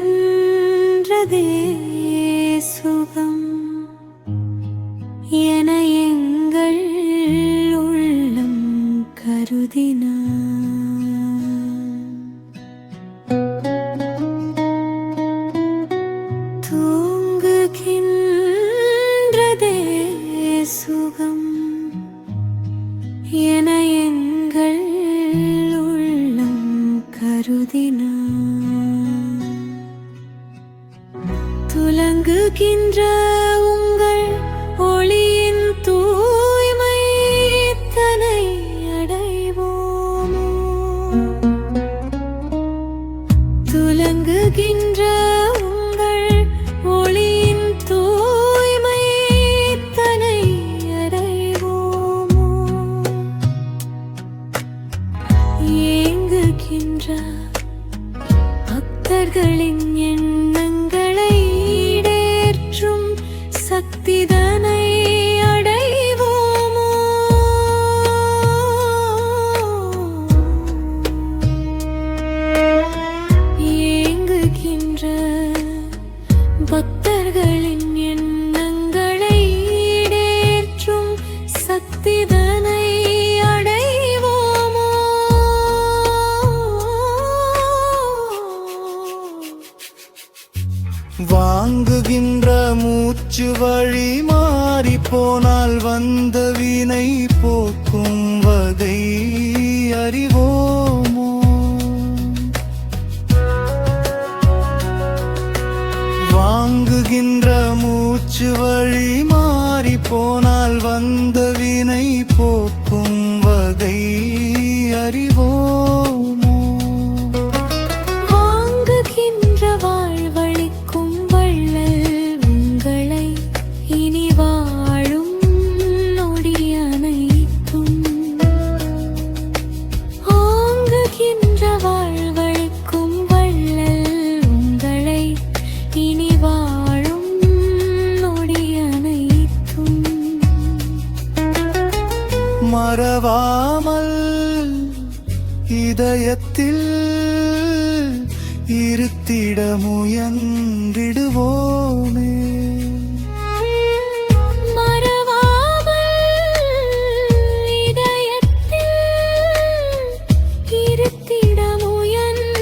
தூங்குகின்றதே சுகம் என எங்கள் உள்ளம் கருதினார். தூங்குகின்றதே சுகம் என எங்கள் உள்ளம் கருதினார். துலங்குகின்ற உங்கள் ஒளியின் தூய்மை தனை அடைவோமோ? துலங்குகின்ற உங்கள் ஒளியின் தூய்மை தனை அடைவோமோ? ஏங்குகின்ற பக்தர்களின் எண்ணங்களை ஈடேற்றும் சக்திதனை அடைவோமோ? ஏங்குகின்ற பக்தர்களின் எண்ணங்களை ஈடேற்றும் சக்திதனை அடைவோமோ? வாங்குகின்ற மூச்சு வழி மாறி போனால் வந்த வினை போக்கும் வகை அறிவோமோ? வாங்குகின்ற மூச்சு வழி மாறி போனால் வந்த வினை போக்கும் வகை அறிவோமோ? வாங்குகின்ற வாழ்வழிக்கும் வள்ளல் உங்களை இனி வாழும் நொடி அனைத்தும். வாங்குகின்ற வாழ்வழிக்கும் வள்ளல் உங்களை இனி வாழும் நொடி அனைத்தும். மறவாமல் இதயத்தில் இருத்திட முயன்றிடுவோமே. மறவாமல் இதயத்தில் இருத்திட முயன்றிடுவோமே.